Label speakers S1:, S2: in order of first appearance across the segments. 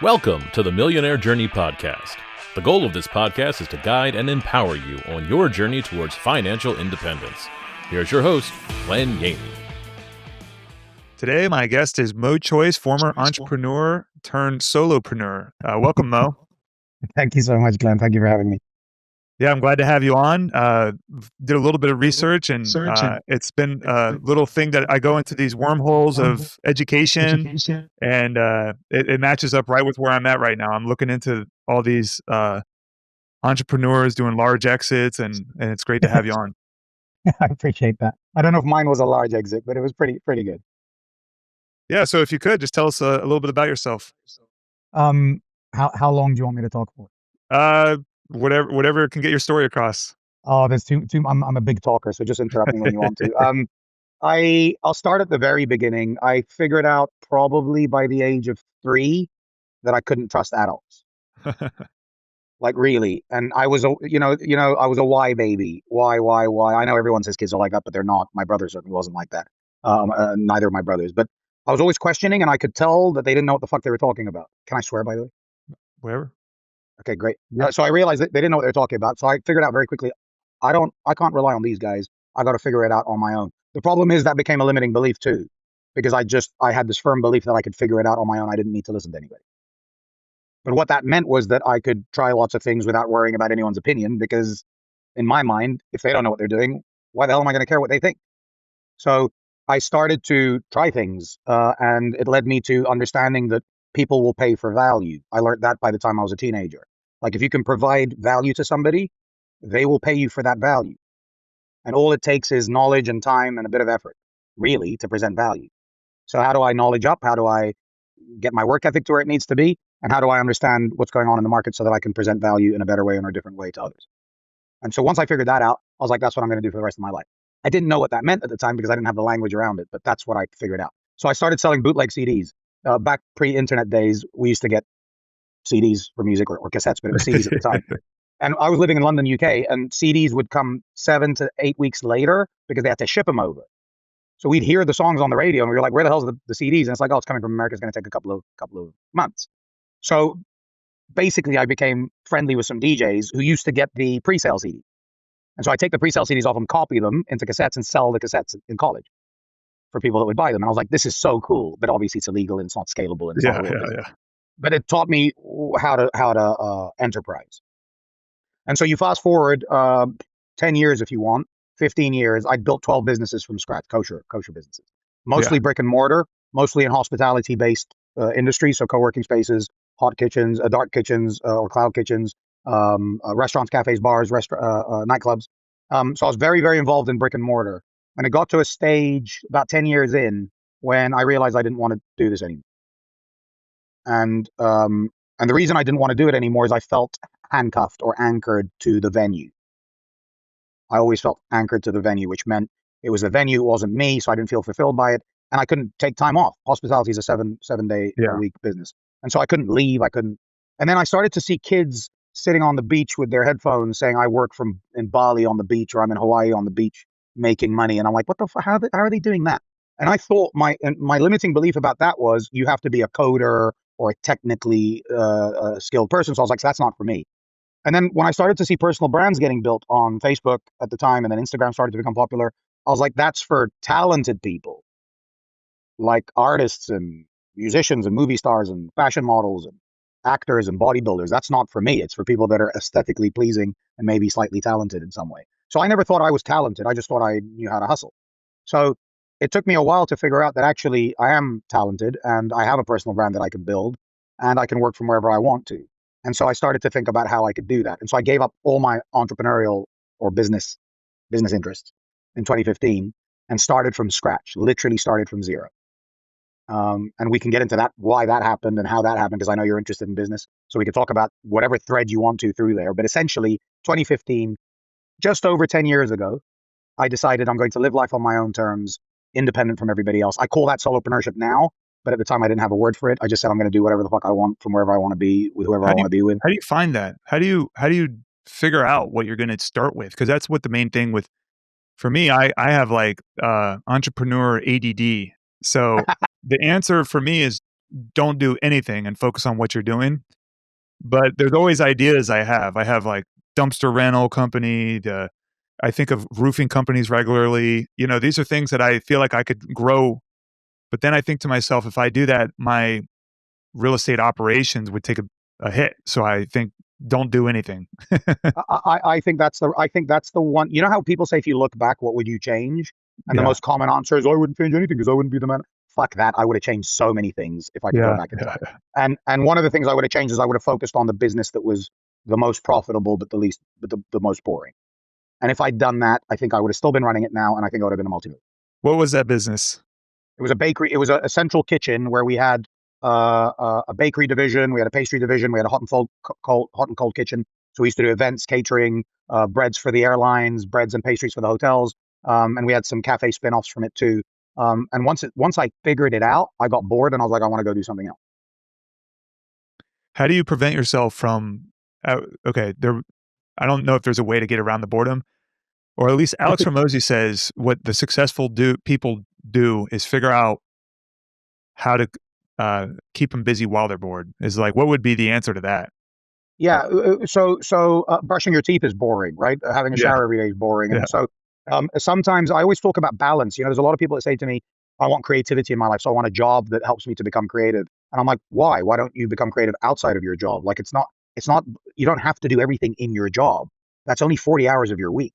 S1: Welcome to the Millionaire Journey Podcast. The goal of this podcast is to guide and empower you on your journey towards financial independence. Here's your host, Len Yaney.
S2: Today, my guest is Moe Choice, former entrepreneur turned solopreneur. Welcome, Mo.
S3: Thank you so much, Glenn. Thank you for having me.
S2: Yeah, I'm glad to have you on. Did a little bit of research, and it's been a little thing that I go into these wormholes of education, and it matches up right with where I'm at right now. I'm looking into all these entrepreneurs doing large exits, and it's great to have you on.
S3: I appreciate that. I don't know if mine was a large exit, but it was pretty good.
S2: Yeah, so if you could, just tell us a little bit about yourself.
S3: How long do you want me to talk for?
S2: Whatever can get your story across.
S3: Oh, there's too. I'm a big talker, so just interrupt me when you want to. I'll start at the very beginning. I figured out probably by the age of 3 that I couldn't trust adults. Like really. And I was I was a why baby. Why? I know everyone says kids are like that, but they're not. My brother certainly wasn't like that. Neither of my brothers, but I was always questioning, and I could tell that they didn't know what the fuck they were talking about. Can I swear, by the way?
S2: Wherever.
S3: Okay, great. So I realized that they didn't know what they were talking about. So I figured out very quickly, I can't rely on these guys. I got to figure it out on my own. The problem is that became a limiting belief too, because I had this firm belief that I could figure it out on my own. I didn't need to listen to anybody. But what that meant was that I could try lots of things without worrying about anyone's opinion, because in my mind, if they don't know what they're doing, why the hell am I going to care what they think? So I started to try things, and it led me to understanding that people will pay for value. I learned that by the time I was a teenager. Like if you can provide value to somebody, they will pay you for that value. And all it takes is knowledge and time and a bit of effort, really, to present value. So how do I knowledge up? How do I get my work ethic to where it needs to be? And how do I understand what's going on in the market so that I can present value in a better way or a different way to others? And so once I figured that out, I was like, that's what I'm going to do for the rest of my life. I didn't know what that meant at the time because I didn't have the language around it, but that's what I figured out. So I started selling bootleg CDs. Back pre-internet days, we used to get CDs for music or cassettes, but it was CDs at the time. And I was living in London, UK, and CDs would come 7 to 8 weeks later because they had to ship them over. So we'd hear the songs on the radio and we were like, where the hell's the CDs? And it's like, oh, it's coming from America. It's going to take a couple of months. So basically I became friendly with some DJs who used to get the pre-sale CD. And so I take the pre-sale CDs off and copy them into cassettes and sell the cassettes in college for people that would buy them. And I was like, this is so cool, but obviously it's illegal and it's not scalable. And it's not real. But it taught me how to enterprise. And so you fast forward 10 years if you want, 15 years, I built 12 businesses from scratch, kosher businesses, mostly brick and mortar, mostly in hospitality-based industries, so co-working spaces, hot kitchens, dark kitchens or cloud kitchens, restaurants, cafes, bars, nightclubs. So I was very, very involved in brick and mortar. And it got to a stage about 10 years in when I realized I didn't want to do this anymore. And the reason I didn't want to do it anymore is I felt handcuffed or anchored to the venue. I always felt anchored to the venue, which meant it was the venue, it wasn't me, so I didn't feel fulfilled by it. And I couldn't take time off. Hospitality is a seven day a week business. And so I couldn't leave, And then I started to see kids sitting on the beach with their headphones saying, I work in Bali on the beach, or I'm in Hawaii on the beach making money. And I'm like, what the how are they doing that? And I thought my limiting belief about that was you have to be a coder or a technically skilled person. So I was like, that's not for me. And then when I started to see personal brands getting built on Facebook at the time, and then Instagram started to become popular, I was like, that's for talented people, like artists and musicians and movie stars and fashion models and actors and bodybuilders. That's not for me. It's for people that are aesthetically pleasing and maybe slightly talented in some way. So I never thought I was talented. I just thought I knew how to hustle. So it took me a while to figure out that actually I am talented and I have a personal brand that I can build and I can work from wherever I want to. And so I started to think about how I could do that. And so I gave up all my entrepreneurial or business interests in 2015 and started from scratch, literally started from zero. And we can get into that, why that happened and how that happened, because I know you're interested in business. So we can talk about whatever thread you want to through there. But essentially 2015, just over 10 years ago, I decided I'm going to live life on my own terms, independent from everybody else. I call that solopreneurship now, but at the time I didn't have a word for it. I just said I'm going to do whatever the fuck I want from wherever I want to be with whoever I want to be with.
S2: How do you find that? How do you figure out what you're going to start with? Because that's what the main thing with, for me, I have like entrepreneur ADD. So the answer for me is don't do anything and focus on what you're doing. But there's always ideas I have. I have like dumpster rental company. I think of roofing companies regularly. These are things that I feel like I could grow. But then I think to myself, if I do that, my real estate operations would take a hit. So I think don't do anything.
S3: I think that's the one. You know how people say, if you look back, what would you change? And the most common answer is, I wouldn't change anything because I wouldn't be the man. Fuck that. I would have changed so many things if I could go back in time. And one of the things I would have changed is I would have focused on the business that was the most profitable, but the most boring. And if I'd done that, I think I would have still been running it now, and I think I would have been a multi-millionaire.
S2: What was that business?
S3: It was a bakery. It was a central kitchen where we had a bakery division, we had a pastry division, we had a hot and cold kitchen. So we used to do events, catering, breads for the airlines, breads and pastries for the hotels, and we had some cafe spin-offs from it too. And once I figured it out, I got bored and I was like, I want to go do something else.
S2: How do you prevent yourself from? I don't know if there's a way to get around the boredom, or at least Alex Hormozi says what the successful people do is figure out how to keep them busy while they're bored. Is like, what would be the answer to that?
S3: Yeah. So brushing your teeth is boring, right? Having a shower every day is boring. And so sometimes I always talk about balance. There's a lot of people that say to me, I want creativity in my life. So I want a job that helps me to become creative. And I'm like, why? Why don't you become creative outside of your job? Like, it's not, you don't have to do everything in your job. That's only 40 hours of your week.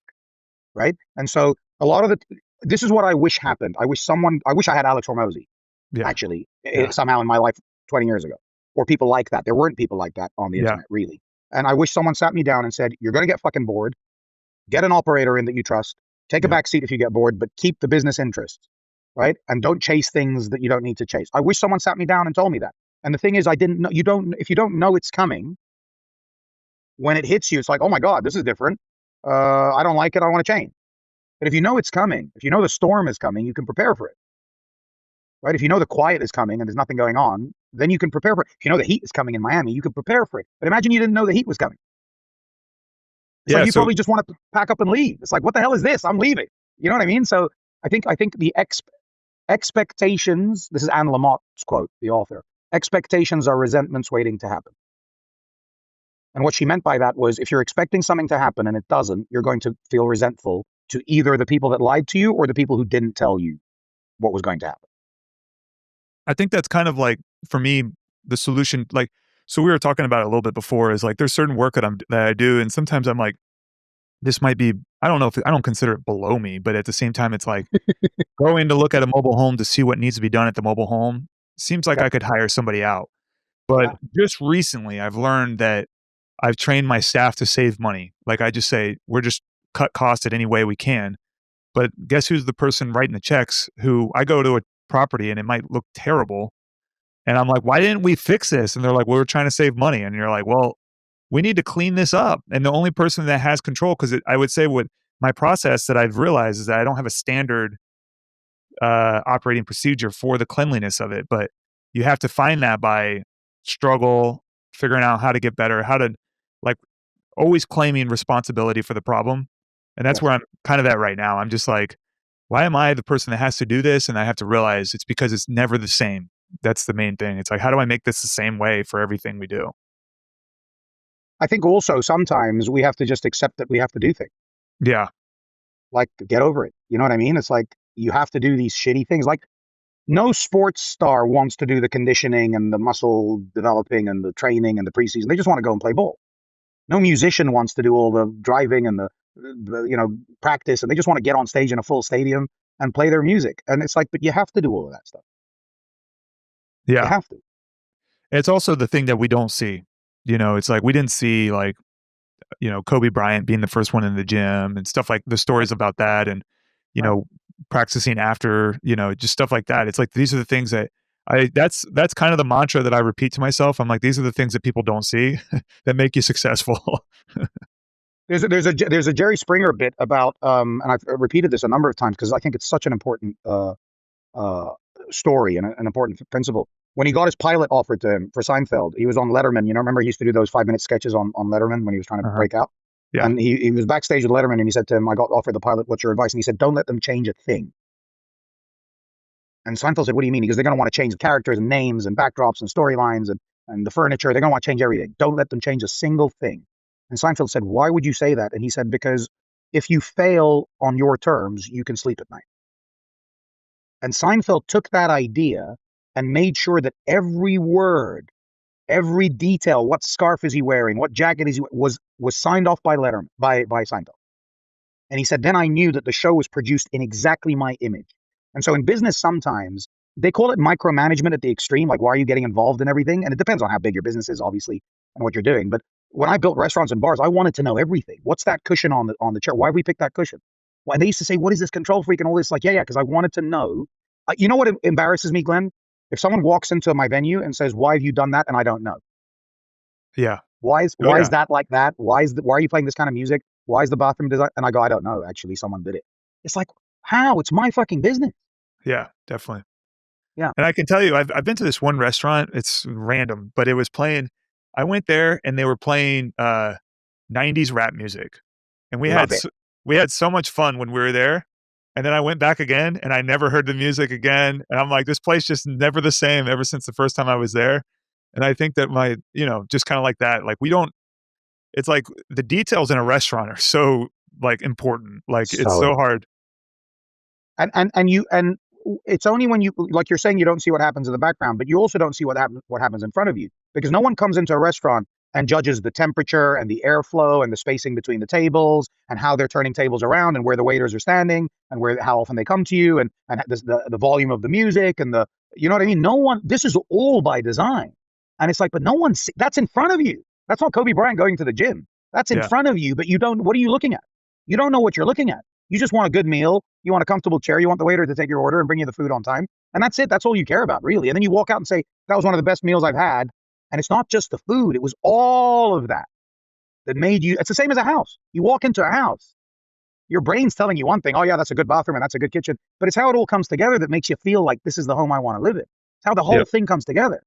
S3: Right. And so a lot of this is what I wish happened. I wish I had Alex Hormozi actually somehow in my life 20 years ago, or people like that. There weren't people like that on the internet, really. And I wish someone sat me down and said, you're going to get fucking bored. Get an operator in that you trust. Take a back seat if you get bored, but keep the business interests. Right. And don't chase things that you don't need to chase. I wish someone sat me down and told me that. And the thing is, I didn't know. If you don't know it's coming, when it hits you, it's like, oh my God, this is different. I don't like it. I want to change. But if you know it's coming, if you know the storm is coming, you can prepare for it. Right? If you know the quiet is coming and there's nothing going on, then you can prepare for it. If you know the heat is coming in Miami, you can prepare for it. But imagine you didn't know the heat was coming. It's like you probably just want to pack up and leave. It's like, what the hell is this? I'm leaving. You know what I mean? So I think the expectations, this is Anne Lamott's quote, the author, expectations are resentments waiting to happen. And what she meant by that was, if you're expecting something to happen and it doesn't, you're going to feel resentful to either the people that lied to you or the people who didn't tell you what was going to happen.
S2: I think that's kind of like, for me, the solution. Like, so we were talking about it a little bit before, is like, there's certain work that I do, and sometimes I'm like, this might be, I don't know if I don't consider it below me, but at the same time, it's like going to look at a mobile home to see what needs to be done at the mobile home. Seems like I could hire somebody out. But just recently, I've learned that I've trained my staff to save money. Like, I just say, we're just cut costs at any way we can. But guess who's the person writing the checks? Who I go to a property and it might look terrible. And I'm like, why didn't we fix this? And they're like, well, we're trying to save money. And you're like, well, we need to clean this up. And the only person that has control, because I would say with my process that I've realized is that I don't have a standard operating procedure for the cleanliness of it. But you have to find that by struggle, figuring out how to get better, how to, like, always claiming responsibility for the problem. And that's where I'm kind of at right now. I'm just like, why am I the person that has to do this? And I have to realize it's because it's never the same. That's the main thing. It's like, how do I make this the same way for everything we do?
S3: I think also sometimes we have to just accept that we have to do things.
S2: Yeah.
S3: Like, get over it. You know what I mean? It's like, you have to do these shitty things. Like, no sports star wants to do the conditioning and the muscle developing and the training and the preseason. They just want to go and play ball. No musician wants to do all the driving and the practice, and they just want to get on stage in a full stadium and play their music. And it's like, but you have to do all of that stuff.
S2: Yeah.
S3: You have to.
S2: It's also the thing that we don't see. It's like, we didn't see, like, Kobe Bryant being the first one in the gym and stuff, like the stories about that, and practicing after, just stuff like that. It's like, these are the things that that's kind of the mantra that I repeat to myself. I'm like, these are the things that people don't see that make you successful.
S3: There's a Jerry Springer bit about, and I've repeated this a number of times because I think it's such an important story and an important principle. When he got his pilot offered to him for Seinfeld, he was on Letterman. Remember he used to do those 5-minute sketches on Letterman when he was trying to break out? Yeah. And he was backstage with Letterman and he said to him, I got offered the pilot, what's your advice? And he said, don't let them change a thing. And Seinfeld said, what do you mean? Because they're going to want to change the characters and names and backdrops and storylines and the furniture. They're going to want to change everything. Don't let them change a single thing. And Seinfeld said, why would you say that? And he said, because if you fail on your terms, you can sleep at night. And Seinfeld took that idea and made sure that every word, every detail, what scarf is he wearing, what jacket is he was signed off by Seinfeld. And he said, then I knew that the show was produced in exactly my image. And so in business, sometimes they call it micromanagement at the extreme. Like, why are you getting involved in everything? And it depends on how big your business is, obviously, and what you're doing. But when I built restaurants and bars, I wanted to know everything. What's that cushion on the chair? Why have we picked that cushion? Well, and they used to say, what is this control freak and all this? Like, yeah, because I wanted to know. You know what embarrasses me, Glenn? If someone walks into my venue and says, why have you done that? And I don't know.
S2: Yeah.
S3: Why is that like that? Why are you playing this kind of music? Why is the bathroom design? And I go, I don't know. Actually, someone did it. It's like, how? It's my fucking business.
S2: Yeah, definitely.
S3: Yeah.
S2: And I can tell you, I've been to this one restaurant. It's random, but it was playing. I went there and they were playing 90s rap music, and we had so much fun when we were there. And then I went back again, and I never heard the music again. And I'm like, this place just never the same ever since the first time I was there. And I think that just kind of like that, like it's like the details in a restaurant are so like important. Like it's so hard.
S3: And it's only when you, like you're saying, you don't see what happens in the background, but you also don't see what happens in front of you, because no one comes into a restaurant and judges the temperature and the airflow and the spacing between the tables and how they're turning tables around and where the waiters are standing and how often they come to you and the volume of the music and you know what I mean? No one, this is all by design. And it's like, but no one, that's in front of you. That's not Kobe Bryant going to the gym. That's in front of you, but what are you looking at? You don't know what you're looking at. You just want a good meal. You want a comfortable chair. You want the waiter to take your order and bring you the food on time. And that's it. That's all you care about, really. And then you walk out and say, that was one of the best meals I've had. And it's not just the food. It was all of that made you. It's the same as a house. You walk into a house, your brain's telling you one thing. Oh, yeah, that's a good bathroom and that's a good kitchen. But it's how it all comes together that makes you feel like this is the home I want to live in. It's how the whole thing comes together.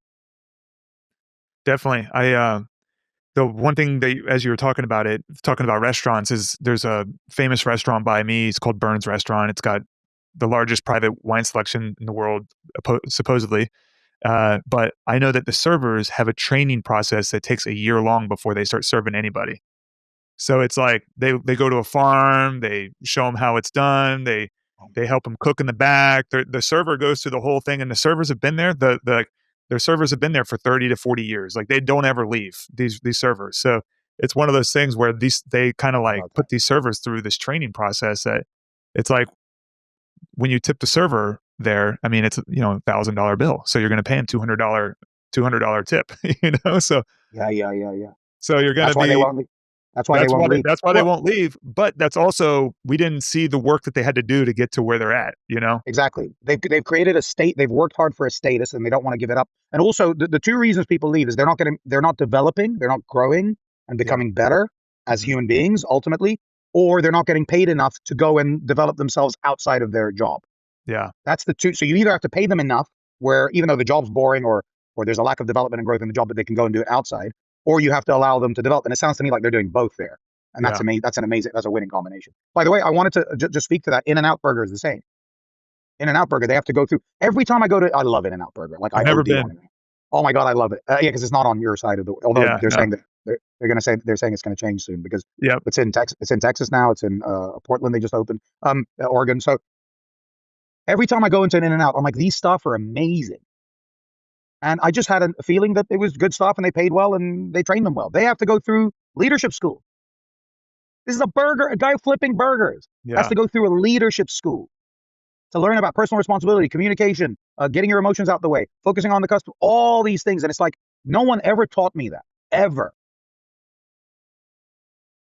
S2: Definitely. The one thing that, as you were talking about restaurants, is there's a famous restaurant by me. It's called Burns Restaurant. It's got the largest private wine selection in the world, supposedly. But I know that the servers have a training process that takes a year long before they start serving anybody. So it's like they go to a farm, they show them how it's done, they help them cook in the back. The server goes through the whole thing, and the servers have been there. Their servers have been there for 30 to 40 years. Like, they don't ever leave, these servers. So it's one of those things where they kind of like put these servers through this training process that it's like, when you tip the server there, I mean, it's $1,000 bill. So you're going to pay him $200 tip, So
S3: Yeah.
S2: So you're going to be.
S3: That's why they won't leave.
S2: That's why they won't leave. But that's also, we didn't see the work that they had to do to get to where they're at,
S3: Exactly. They've created a state. They've worked hard for a status, and they don't want to give it up. And also, the two reasons people leave is they're not developing, they're not growing and becoming better as human beings ultimately, or they're not getting paid enough to go and develop themselves outside of their job.
S2: Yeah.
S3: That's the two. So you either have to pay them enough, where even though the job's boring or there's a lack of development and growth in the job, but they can go and do it outside, or you have to allow them to develop. And it sounds to me like they're doing both there. And that's amazing. That's a winning combination. By the way, I wanted to just speak to that. In-N-Out Burger is the same. In-N-Out Burger, they have to go through every time I love In-N-Out Burger. Like,
S2: I've never been.
S3: Oh my God, I love it. Yeah, because it's not on your side of the. Although saying that they're saying it's going to change soon, because it's in Texas. It's in Texas now. It's in Portland. They just opened. Oregon. So every time I go into an In-N-Out, I'm like, these stuff are amazing. And I just had a feeling that it was good stuff, and they paid well, and they trained them well. They have to go through leadership school. This is a guy flipping burgers. Has to go through a leadership school to learn about personal responsibility, communication, getting your emotions out the way, focusing on the customer, all these things. And it's like, no one ever taught me that, ever.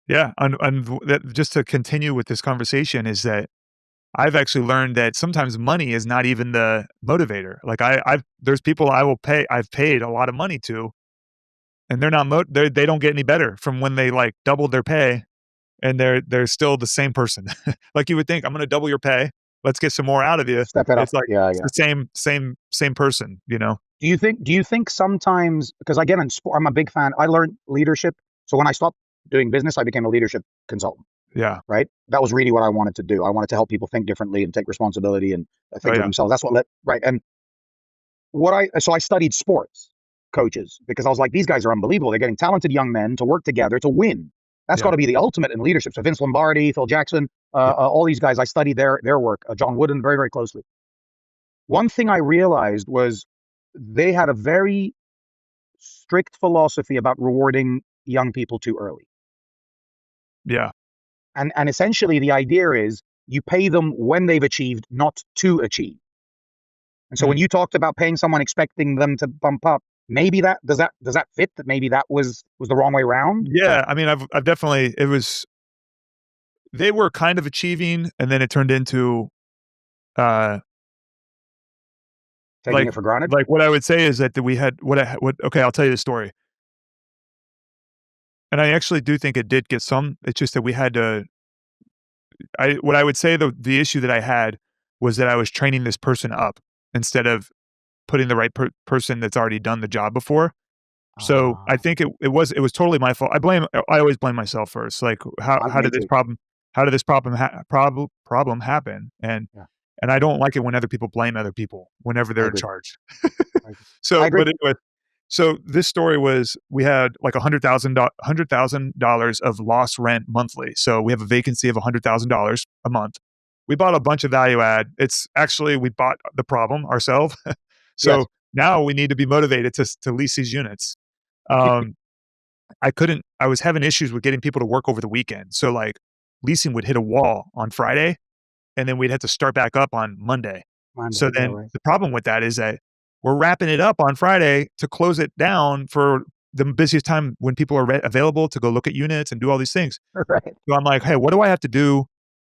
S2: Yeah. And that, just to continue with this conversation, is that I've actually learned that sometimes money is not even the motivator. Like, there's people I've paid a lot of money to, and they're not, they don't get any better from when they like doubled their pay, and they're still the same person. Like, you would think, I'm going to double your pay, let's get some more out of you.
S3: Step it up.
S2: It's like, it's the same person,
S3: Do you think sometimes, because again, I'm a big fan, I learned leadership. So when I stopped doing business, I became a leadership consultant.
S2: Yeah.
S3: right? That was really what I wanted to do. I wanted to help people think differently and take responsibility and think
S2: Oh,
S3: for
S2: yeah.
S3: themselves. That's what right. And so I studied sports coaches because I was like, these guys are unbelievable. They're getting talented young men to work together to win. That's
S2: Yeah.
S3: got to be the ultimate in leadership. So Vince Lombardi, Phil Jackson, all these guys, I studied their work. John Wooden, very, very closely. One thing I realized was they had a very strict philosophy about rewarding young people too early.
S2: Yeah.
S3: And essentially the idea is you pay them when they've achieved, not to achieve. And so when you talked about paying someone expecting them to bump up, maybe does that fit? That maybe that was the wrong way around?
S2: Yeah. I mean, I've definitely, they were kind of achieving, and then it turned into,
S3: Taking it for granted?
S2: like what I would say is that we had, okay, I'll tell you the story. And I actually do think it did get some, it's just that we had to, what I would say the issue that I had was that I was training this person up instead of putting the right person that's already done the job before. So I think it was totally my fault. I always blame myself first. Like how
S3: Me
S2: did this
S3: too.
S2: problem happen?
S3: Yeah,
S2: And I don't like it when other people blame other people whenever
S3: I
S2: they're in
S3: agree.
S2: charge.
S3: I agree. I
S2: So,
S3: agree.
S2: but anyway, so this story was, we had like $100,000 of lost rent monthly. So we have a vacancy of $100,000 a month. We bought a bunch of value add. It's actually, we bought the problem ourselves.
S3: Yes.
S2: So now we need to be motivated to lease these units. Um, I was having issues with getting people to work over the weekend. So like leasing would hit a wall on Friday, and then we'd have to start back up on Monday.
S3: Monday.
S2: So
S3: Yeah,
S2: then
S3: right.
S2: the problem with that is that we're wrapping it up on Friday to close it down for the busiest time when people are available to go look at units and do all these things.
S3: Right.
S2: So I'm like, hey, what do I have to do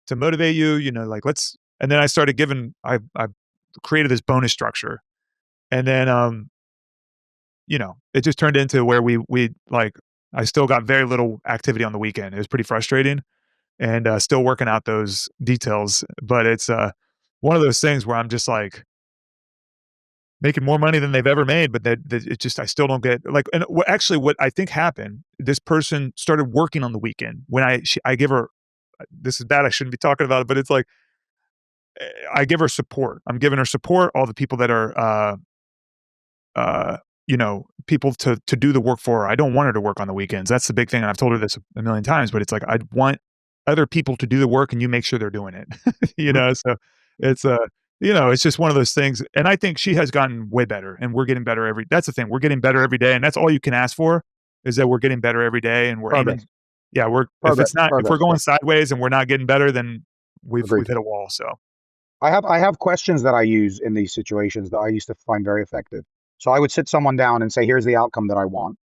S2: to motivate you? Like and then I started I created this bonus structure. And then, it just turned into where we like, I still got very little activity on the weekend. It was pretty frustrating, and still working out those details. But it's one of those things where I'm just like making more money than they've ever made, but that it just, I still don't get like. And what I think happened, this person started working on the weekend when I give her. This is bad. I shouldn't be talking about it, but it's like I give her support. I'm giving her support. All the people that are uh, people to do the work for her. I don't want her to work on the weekends. That's the big thing. And I've told her this a million times, but it's like, I want other people to do the work and you make sure they're doing it. So it's it's just one of those things. And I think she has gotten way better, and we're getting better that's the thing. We're getting better every day. And that's all you can ask for, is that we're getting better every day. And we're
S3: Progress.
S2: aiming. Yeah.
S3: Progress.
S2: If we're
S3: Progress.
S2: going
S3: Yeah.
S2: sideways and we're not getting better, then we've
S3: Agreed.
S2: hit a wall. So
S3: I have questions that I use in these situations that I used to find very effective. So I would sit someone down and say, here's the outcome that I want,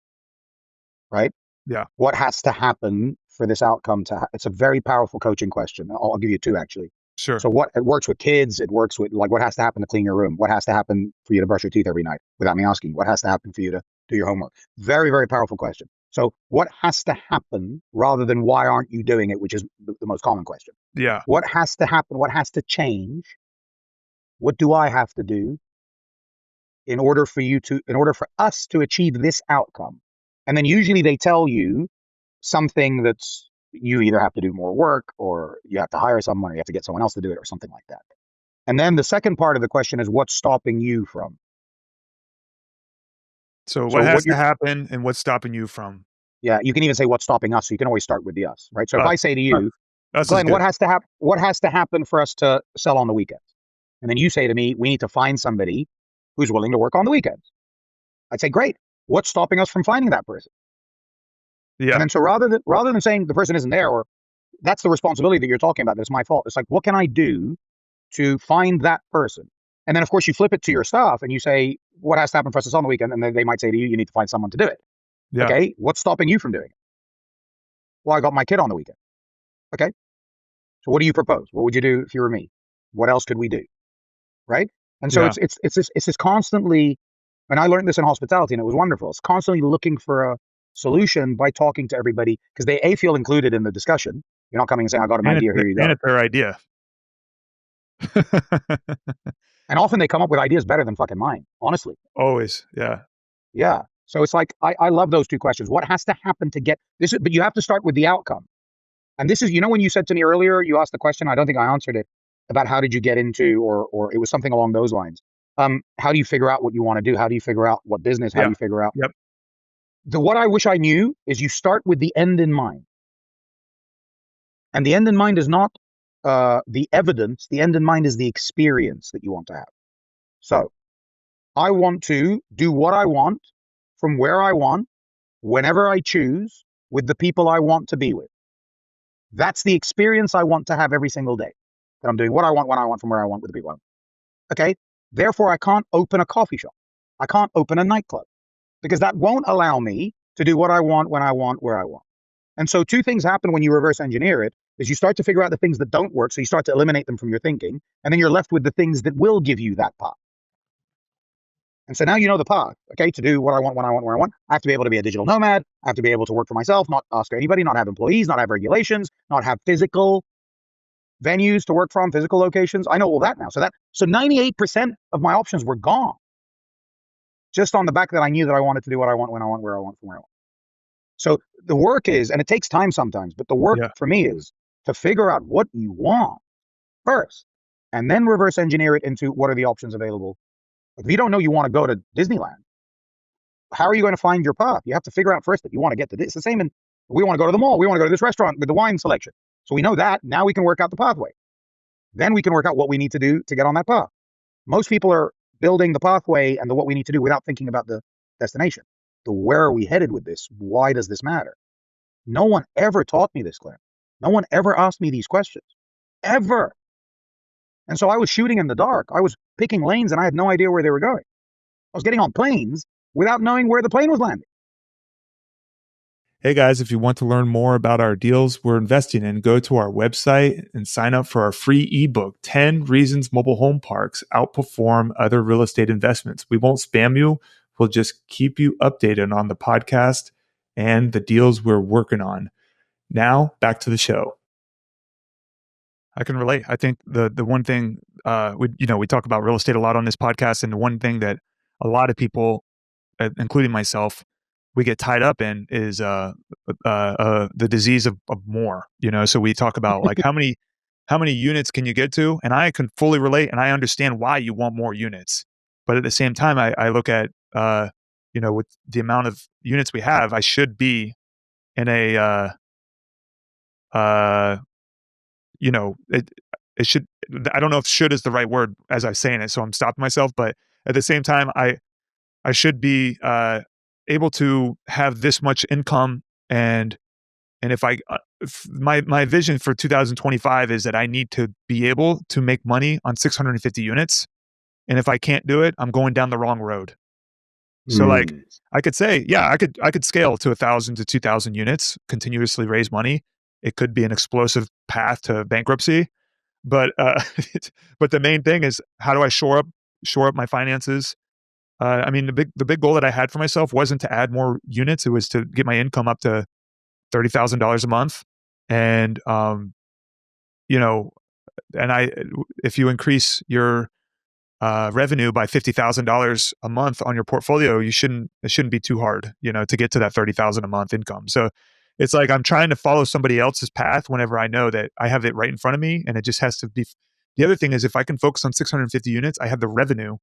S3: right?
S2: yeah,
S3: What has to happen for this outcome it's a very powerful coaching question. I'll give you two, actually.
S2: sure.
S3: So it works with kids. It works with, like, what has to happen to clean your room? What has to happen for you to brush your teeth every night without me asking? What has to happen for you to do your homework? Very, very powerful question. So what has to happen rather than why aren't you doing it, which is the most common question.
S2: Yeah.
S3: What has to happen? What has to change? What do I have to do in order for us to achieve this outcome? And then usually they tell you something that's, you either have to do more work, or you have to hire someone, or you have to get someone else to do it, or something like that. And then the second part of the question is, what's stopping you from?
S2: So
S3: So
S2: what has to happen, and what's stopping you from?
S3: Yeah, you can even say what's stopping us. So you can always start with the us, right? So if I say to you,
S2: Us is
S3: Glenn,
S2: good.
S3: what has to happen for us to sell on the weekends? And then you say to me, we need to find somebody who's willing to work on the weekends. I'd say, great. What's stopping us from finding that person?
S2: Yeah.
S3: And then so rather than saying the person isn't there, or that's the responsibility that you're talking about, that's my fault, it's like, what can I do to find that person? And then of course you flip it to your staff and you say, what has to happen for us to sell on the weekend? And then they might say to you, you need to find someone to do it.
S2: Yeah.
S3: Okay, what's stopping you from doing it? Well, I got my kid on the weekend. Okay, so what do you propose? What would you do if you were me? What else could we do? Right? And so it's this constantly, and I learned this in hospitality, and it was wonderful. It's constantly looking for a solution by talking to everybody, because they feel included in the discussion. You're not coming and saying, I got an idea, here you go.
S2: And it's their idea.
S3: And often they come up with ideas better than fucking mine, honestly.
S2: Always. Yeah.
S3: Yeah. So it's like, I love those two questions. What has to happen to get this? But you have to start with the outcome. And this is, when you said to me earlier, you asked the question, I don't think I answered it, about how did you get into, or it was something along those lines. How do you figure out what you want to do? How do you figure out what business? How do
S2: Yeah.
S3: you figure out?
S2: Yep.
S3: What I wish I knew is you start with the end in mind. And the end in mind is not the evidence. The end in mind is the experience that you want to have. So I want to do what I want from where I want, whenever I choose, with the people I want to be with. That's the experience I want to have every single day. That I'm doing what I want, when I want, from where I want, with the people I want. Okay? Therefore, I can't open a coffee shop. I can't open a nightclub, because that won't allow me to do what I want, when I want, where I want. And so two things happen when you reverse engineer it, is you start to figure out the things that don't work, so you start to eliminate them from your thinking, and then you're left with the things that will give you that path. And so now you know the path, okay, to do what I want, when I want, where I want. I have to be able to be a digital nomad. I have to be able to work for myself, not ask anybody, not have employees, not have regulations, not have physical venues to work from, physical locations. I know all that now. So 98% of my options were gone, just on the back that I knew that I wanted to do what I want, when I want, where I want, from where I want. So the work is, and it takes time sometimes, but the work for me is to figure out what you want first, and then reverse engineer it into what are the options available. If you don't know you want to go to Disneyland, how are you going to find your path? You have to figure out first that you want to get to this. It's the same in, we want to go to the mall. We want to go to this restaurant with the wine selection. So we know that. Now we can work out the pathway. Then we can work out what we need to do to get on that path. Most people are building the pathway and the what we need to do without thinking about the destination. The where are we headed with this? Why does this matter? No one ever taught me this, Glenn. No one ever asked me these questions. Ever. And so I was shooting in the dark. I was picking lanes and I had no idea where they were going. I was getting on planes without knowing where the plane was landing.
S2: Hey guys, if you want to learn more about our deals we're investing in, go to our website and sign up for our free ebook, 10 Reasons Mobile Home Parks Outperform Other Real Estate Investments. We won't spam you. We'll just keep you updated on the podcast and the deals we're working on. Now, back to the show. I can relate. I think the one thing we talk about real estate a lot on this podcast, and the one thing that a lot of people, including myself, we get tied up in is the disease of more. So we talk about like how many units can you get to, and I can fully relate, and I understand why you want more units. But at the same time, I look at with the amount of units we have, I should be in a it should, I don't know if should is the right word as I'm saying it, so I'm stopping myself, but at the same time, I should be able to have this much income, and if my vision for 2025 is that I need to be able to make money on 650 units, and if I can't do it, I'm going down the wrong road. So like I could say, yeah, I could scale to 1,000 to 2,000 units, continuously raise money. It could be an explosive path to bankruptcy, but but the main thing is, how do I shore up my finances? I mean, the big goal that I had for myself wasn't to add more units. It was to get my income up to $30,000 a month, and if you increase your revenue by $50,000 a month on your portfolio, it shouldn't be too hard, to get to that $30,000 a month income. So it's like I'm trying to follow somebody else's path whenever I know that I have it right in front of me, and it just has to be. The other thing is, if I can focus on 650 units, I have the revenue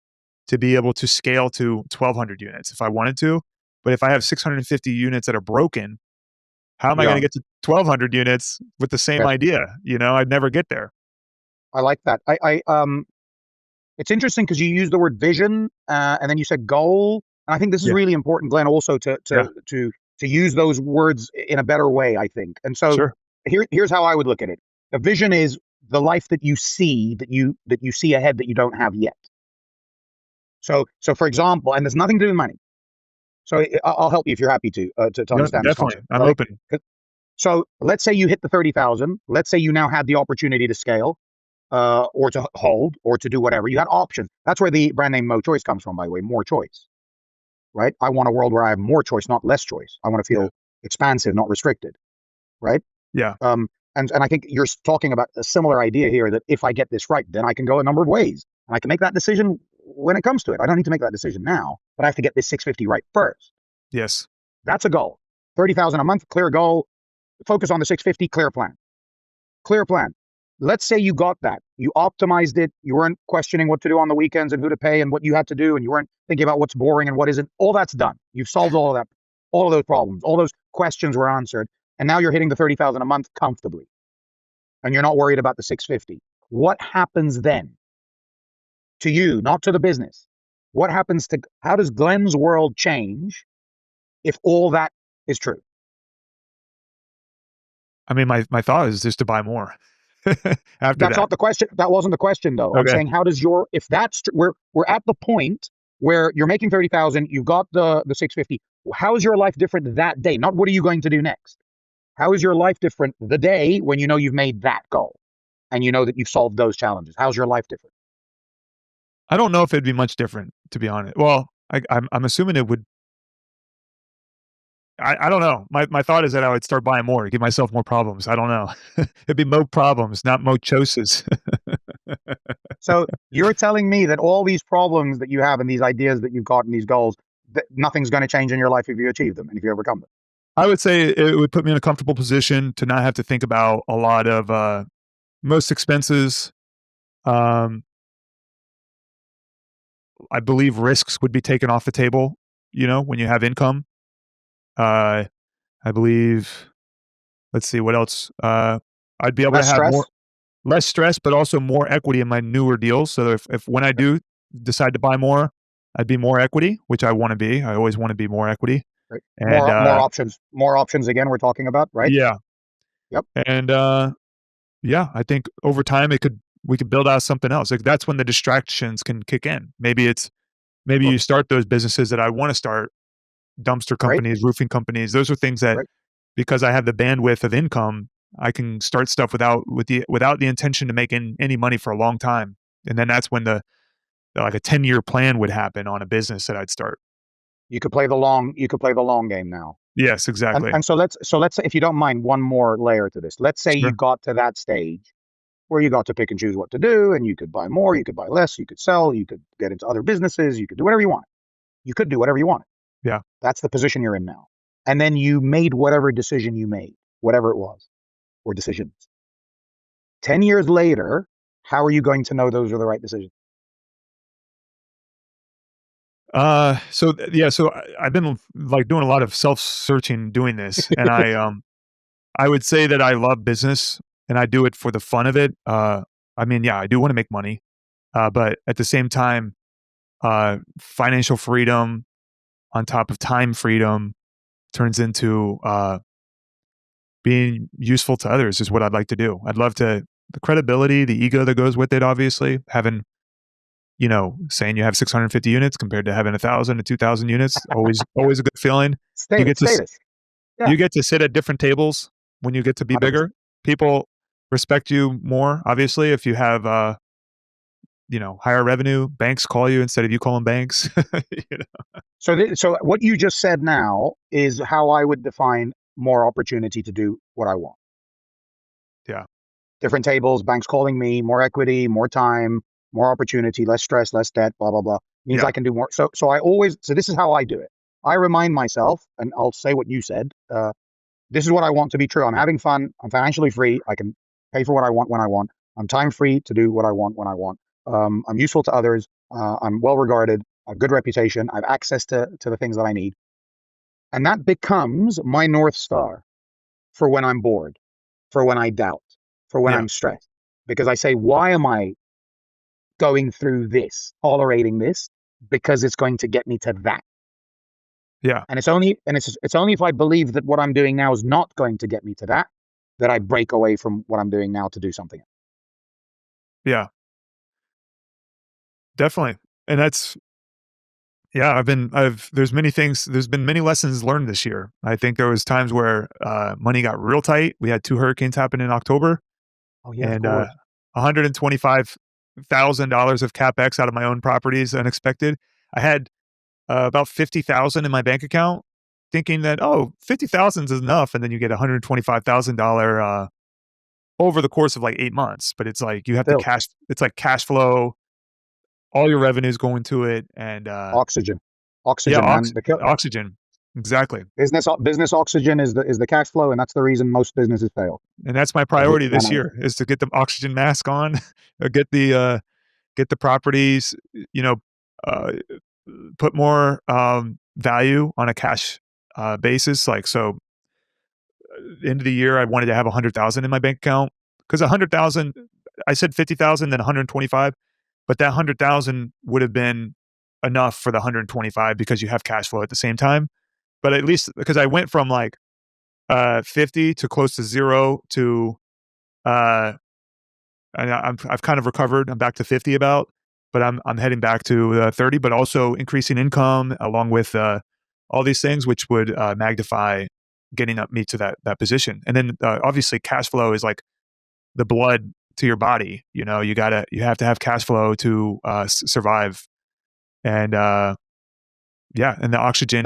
S2: to be able to scale to 1,200 units if I wanted to. But if I have 650 units that are broken, how am I going to get to 1,200 units with the same idea? I'd never get there.
S3: I like that. It's interesting because you use the word vision, and then you said goal. And I think this is really important, Glenn, also to use those words in a better way, I think. And so here's how I would look at it. The vision is the life that you see, that you see ahead that you don't have yet. So for example, and there's nothing to do with money. So I'll help you if you're happy to understand.
S2: Definitely, I'm open.
S3: So let's say you hit the 30,000. Let's say you now had the opportunity to scale, or to hold, or to do whatever. You had options. That's where the brand name Moe Choice comes from, by the way. More choice, right? I want a world where I have more choice, not less choice. I want to feel expansive, not restricted, right?
S2: Yeah.
S3: And I think you're talking about a similar idea here, that if I get this right, then I can go a number of ways, and I can make that decision when it comes to it. I don't need to make that decision now, but I have to get this 650 right first.
S2: Yes.
S3: That's a goal. 30,000 a month, clear goal. Focus on the 650, clear plan. Clear plan. Let's say you got that. You optimized it. You weren't questioning what to do on the weekends and who to pay and what you had to do. And you weren't thinking about what's boring and what isn't. All that's done. You've solved all of that. All of those problems. All those questions were answered. And now you're hitting the 30,000 a month comfortably. And you're not worried about the 650. What happens then to you, not to the business? What happens to, how does Glenn's world change if all that is true?
S2: I mean, my thought is just to buy more. After
S3: That's
S2: that.
S3: not the question. That wasn't the question, though.
S2: Okay.
S3: I'm saying, how does your, if that's, we're at the point where you're making 30,000, you've got the 650. How is your life different that day? Not what are you going to do next? How is your life different the day when you know you've made that goal and you know that you've solved those challenges? How's your life different?
S2: I don't know if it'd be much different, to be honest. Well, I'm assuming it would. I don't know. My thought is that I would start buying more, give myself more problems. I don't know. It'd be Moe problems, not Moe Choices.
S3: So you're telling me that all these problems that you have and these ideas that you've got and these goals, that nothing's going to change in your life if you achieve them and if you overcome them?
S2: I would say it would put me in a comfortable position to not have to think about a lot of most expenses. I believe risks would be taken off the table, when you have income. I believe, let's see, what else? I'd be able
S3: Less
S2: to have
S3: stress?
S2: less stress, but also more equity in my newer deals. So if when I do decide to buy more, I'd be more equity, which I want to be. I always want to be more equity.
S3: Right.
S2: And
S3: More options again, we're talking about, right?
S2: yeah.
S3: Yep.
S2: And yeah, I think over time we could build out something else. Like that's when the distractions can kick in. Maybe you start those businesses that I want to start, dumpster companies, roofing companies. Those are things that, because I have the bandwidth of income, I can start stuff without the intention to make any money for a long time. And then that's when like a 10-year plan would happen on a business that I'd start.
S3: You could play the long game now.
S2: Yes, exactly.
S3: And so let's say, if you don't mind, one more layer to this. Let's say
S2: Sure.
S3: you got to that stage where you got to pick and choose what to do, and you could buy more, you could buy less, you could sell, you could get into other businesses, you could do whatever you want. You could do whatever you want.
S2: Yeah.
S3: That's the position you're in now. And then you made whatever decision you made, whatever it was, or decisions. 10 years later, how are you going to know those are the right decisions?
S2: So I've been like doing a lot of self-searching doing this, and I would say that I love business and I do it for the fun of it. I mean, yeah, I do want to make money, but at the same time, financial freedom on top of time freedom turns into being useful to others is what I'd like to do. I'd love to, the credibility, the ego that goes with it, obviously, having, saying you have 650 units compared to having 1,000 to 2,000 units, always a good feeling. You get to sit at different tables when you get to be 100%. Bigger. People respect you more, obviously, if you have, higher revenue. Banks call you instead of you calling banks.
S3: So what you just said now is how I would define more opportunity to do what I want.
S2: Yeah.
S3: Different tables, banks calling me, more equity, more time, more opportunity, less stress, less debt, blah, blah, blah. Means I can do more. So this is how I do it. I remind myself, and I'll say what you said, this is what I want to be true. I'm having fun. I'm financially free. I can pay for what I want when I want. I'm time free to do what I want when I want. I'm useful to others. I'm well regarded. I have good reputation. I have access to the things that I need. And that becomes my North Star for when I'm bored, for when I doubt, for when I'm stressed. Because I say, why am I going through this, tolerating this? Because it's going to get me to that.
S2: Yeah.
S3: And it's only if I believe that what I'm doing now is not going to get me to that I break away from what I'm doing now to do something else.
S2: Yeah. Definitely. And that's, there's been many lessons learned this year. I think there was times where money got real tight. We had 2 hurricanes happen in October.
S3: Oh yeah.
S2: And $125,000 of CapEx out of my own properties, unexpected. I had about 50,000 in my bank account, thinking that, 50,000 is enough. And then you get $125,000 over the course of like 8 months. But it's like you have to it's like cash flow. All your revenues go into it, and
S3: oxygen,
S2: yeah,
S3: man.
S2: oxygen. Exactly.
S3: Business oxygen is the cash flow, and that's the reason most businesses fail.
S2: And that's my priority this year, is to get the oxygen mask on, or get the properties, uh, put more value on a cash basis. Like, so end of the year, I wanted to have 100,000 in my bank account, because 100,000, I said 50,000, then 125, but that 100,000 would have been enough for the 125 because you have cash flow at the same time. But at least, because I went from like 50 to close to zero to uh, I've kind of recovered. I'm back to 50 about, but I'm heading back to 30. But also increasing income along with all these things, which would magnify getting up me to that position. And then obviously, cash flow is like the blood to your body. You have to have cash flow to survive. And yeah, and the oxygen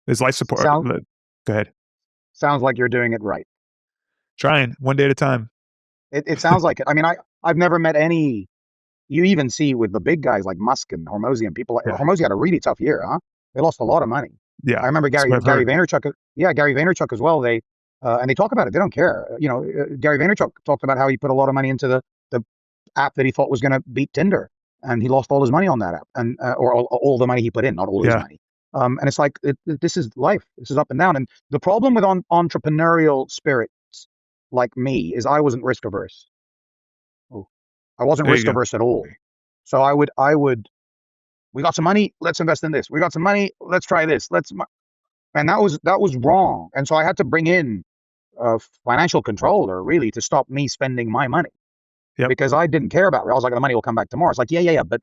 S2: is life support. Go ahead.
S3: Sounds like you're doing it right.
S2: Trying one day at a time.
S3: It sounds like it. I mean, I've never met any. You even see with the big guys like Musk and Hormozy and people.
S2: Yeah.
S3: Hormozy had a really tough year, huh? They lost a lot of money.
S2: Yeah,
S3: I remember Gary Vaynerchuk. Yeah, Gary Vaynerchuk as well. They and they talk about it. They don't care. Gary Vaynerchuk talked about how he put a lot of money into the app that he thought was going to beat Tinder, and he lost all his money on that app, and or all the money he put in, not all his money. And it's like this is life. This is up and down. And the problem with entrepreneurial spirits like me is I wasn't risk averse. I wasn't risk averse at all. So I would, we got some money, let's invest in this. We got some money, let's try this. And that was wrong. And so I had to bring in a financial controller really to stop me spending my money. Because I didn't care about it. I was like, the money will come back tomorrow. It's like, yeah. But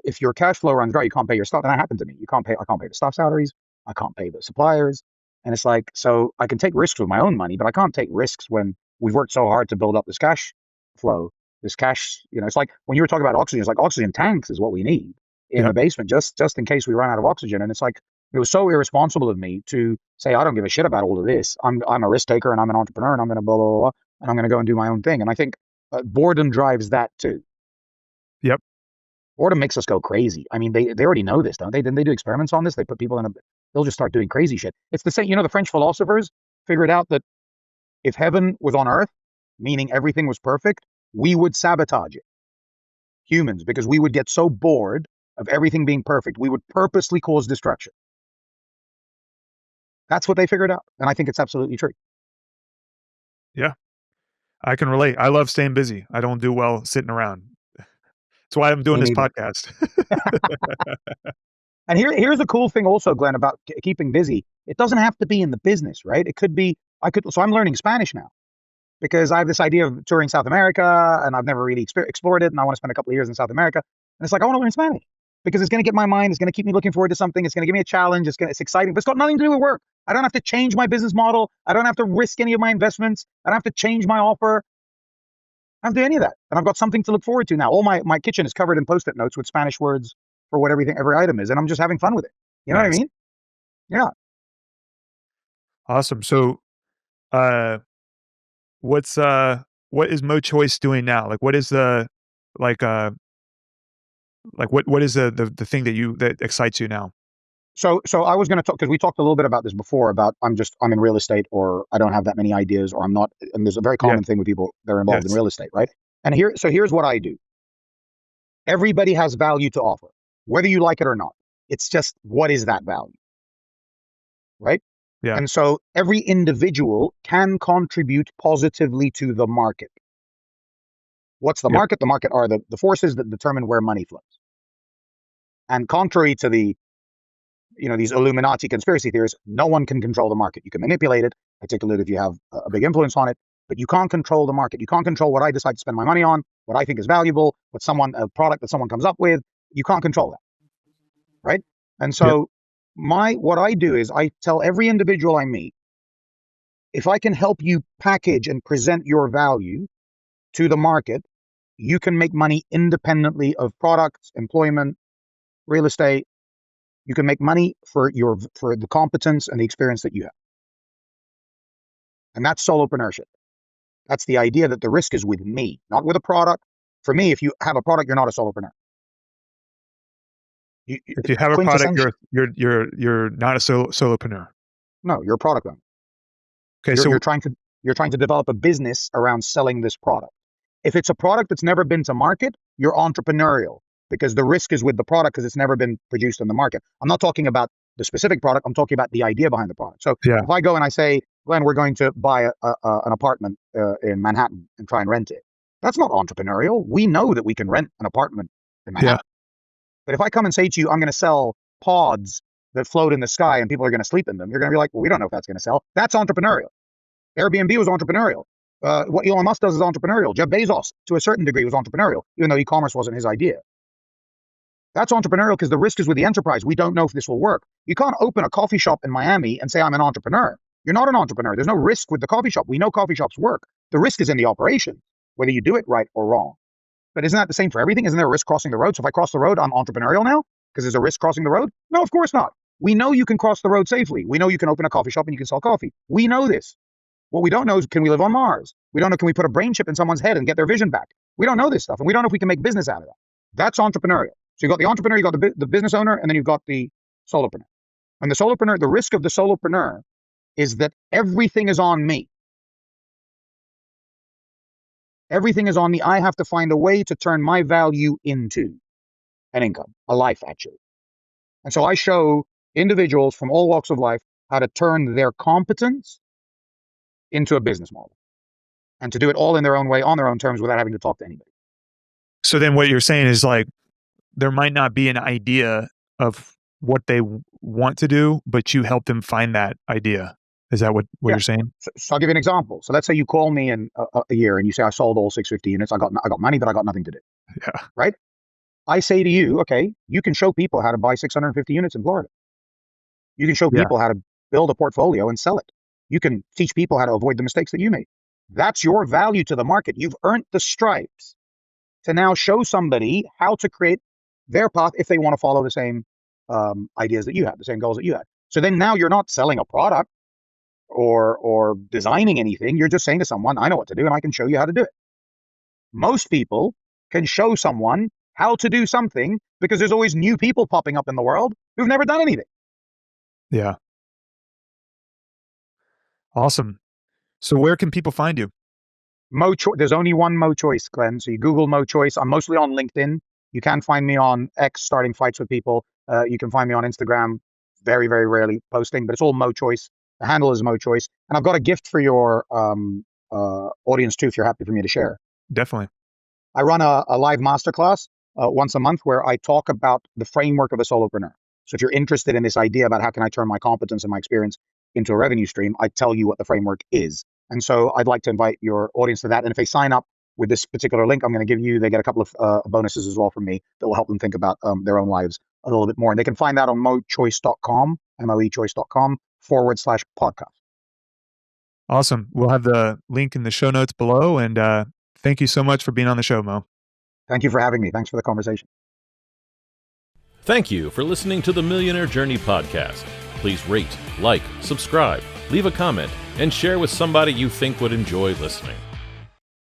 S3: if your cash flow runs dry, you can't pay your stuff. And that happened to me. I can't pay the staff salaries. I can't pay the suppliers. And it's like, so I can take risks with my own money, but I can't take risks when we've worked so hard to build up this cash flow, this cash, it's like when you were talking about oxygen, it's like oxygen tanks is what we need in the basement, just in case we run out of oxygen. And it's like, it was so irresponsible of me to say, I don't give a shit about all of this. I'm a risk taker and I'm an entrepreneur and I'm going to blah, blah, blah, and I'm going to go and do my own thing. And I think boredom drives that too.
S2: Yep.
S3: Boredom makes us go crazy. I mean, they already know this, don't they? Didn't they do experiments on this? They put people they'll just start doing crazy shit. It's the same, the French philosophers figured out that if heaven was on earth, meaning everything was perfect, we would sabotage it. Humans, because we would get so bored of everything being perfect, we would purposely cause destruction. That's what they figured out. And I think it's absolutely true.
S2: Yeah, I can relate. I love staying busy. I don't do well sitting around. That's why I'm doing this podcast.
S3: And here's the cool thing also, Glenn, about keeping busy. It doesn't have to be in the business, right? It could be, so I'm learning Spanish now because I have this idea of touring South America and I've never really explored it. And I want to spend a couple of years in South America. And it's like, I want to learn Spanish because it's going to get my mind. It's going to keep me looking forward to something. It's going to give me a challenge. It's exciting, but it's got nothing to do with work. I don't have to change my business model. I don't have to risk any of my investments. I don't have to change my offer. I don't have to do any of that. And I've got something to look forward to now. All my kitchen is covered in Post-it notes with Spanish words for what every item is. And I'm just having fun with it. You know what I mean? Yeah.
S2: Awesome. So, what is Moe Choice doing now? Like, what is the, what is the thing that excites you now?
S3: So I was going to talk, because we talked a little bit about this before, about I'm in real estate, or I don't have that many ideas, or I'm not, and there's a very common thing with people that are involved in real estate, right? And here's what I do. Everybody has value to offer, whether you like it or not. It's just, what is that value? Right?
S2: Yeah.
S3: And so every individual can contribute positively to the market. What's the market? The market are the forces that determine where money flows. And contrary to these Illuminati conspiracy theories, no one can control the market. You can manipulate it, particularly if you have a big influence on it, but you can't control the market. You can't control what I decide to spend my money on, what I think is valuable, a product that someone comes up with. You can't control that, right? And so what I do is I tell every individual I meet, if I can help you package and present your value to the market, you can make money independently of products, employment, real estate. You can make money for the competence and the experience that you have. And that's solopreneurship. That's the idea that the risk is with me, not with a product. For me, if you have a product, you're not a solopreneur.
S2: If you have a product, you're not a solopreneur.
S3: No, you're a product owner.
S2: Okay,
S3: You're trying to develop a business around selling this product. If it's a product that's never been to market, you're entrepreneurial, because the risk is with the product because it's never been produced in the market. I'm not talking about the specific product. I'm talking about the idea behind the product. So if I go and I say, Glenn, we're going to buy an apartment in Manhattan and try and rent it, that's not entrepreneurial. We know that we can rent an apartment in Manhattan. But if I come and say to you, I'm going to sell pods that float in the sky and people are going to sleep in them, you're going to be like, well, we don't know if that's going to sell. That's entrepreneurial. Airbnb was entrepreneurial. What Elon Musk does is entrepreneurial. Jeff Bezos, to a certain degree, was entrepreneurial, even though e-commerce wasn't his idea. That's entrepreneurial because the risk is with the enterprise. We don't know if this will work. You can't open a coffee shop in Miami and say, I'm an entrepreneur. You're not an entrepreneur. There's no risk with the coffee shop. We know coffee shops work. The risk is in the operation, whether you do it right or wrong. But isn't that the same for everything? Isn't there a risk crossing the road? So if I cross the road, I'm entrepreneurial now because there's a risk crossing the road? No, of course not. We know you can cross the road safely. We know you can open a coffee shop and you can sell coffee. We know this. What we don't know is, can we live on Mars? We don't know, can we put a brain chip in someone's head and get their vision back? We don't know this stuff. And we don't know if we can make business out of that. That's entrepreneurial. So you've got the entrepreneur, you've got the business owner, and then you've got the solopreneur. And the solopreneur, the risk of the solopreneur is that everything is on me. Everything is on me. I have to find a way to turn my value into an income, a life, actually. And so I show individuals from all walks of life how to turn their competence into a business model and to do it all in their own way, on their own terms, without having to talk to anybody.
S2: So then what you're saying is, like, there might not be an idea of what they want to do, but you help them find that idea. Is that what you're saying?
S3: So I'll give you an example. So let's say you call me in a year and you say, I sold all 650 units. I got money, but I got nothing to do.
S2: Yeah.
S3: Right? I say to you, okay, you can show people how to buy 650 units in Florida. You can show people how to build a portfolio and sell it. You can teach people how to avoid the mistakes that you made. That's your value to the market. You've earned the stripes to now show somebody how to create their path if they want to follow the same ideas that you have, the same goals that you had. So then now you're not selling a product or designing anything. You're just saying to someone, I know what to do and I can show you how to do it. Most people can show someone how to do something because there's always new people popping up in the world who've never done anything.
S2: Yeah. Awesome. So where can people find you?
S3: Moe Choice. There's only one Moe Choice, Glenn. So you Google Moe Choice. I'm mostly on LinkedIn. You can find me on X, starting fights with people. You can find me on Instagram, very, very rarely posting, but it's all Moe Choice. The handle is Moe Choice. And I've got a gift for your audience too, if you're happy for me to share.
S2: Definitely.
S3: I run a live masterclass once a month where I talk about the framework of a solopreneur. So if you're interested in this idea about how can I turn my competence and my experience into a revenue stream, I tell you what the framework is. And so I'd like to invite your audience to that. And if they sign up with this particular link I'm going to give you, they get a couple of bonuses as well from me that will help them think about their own lives a little bit more. And they can find that on moechoice.com, moechoice.com/podcast.
S2: Awesome. We'll have the link in the show notes below. And thank you so much for being on the show, Mo.
S3: Thank you for having me. Thanks for the conversation.
S1: Thank you for listening to the Millionaire Journey podcast. Please rate, like, subscribe, leave a comment, and share with somebody you think would enjoy listening.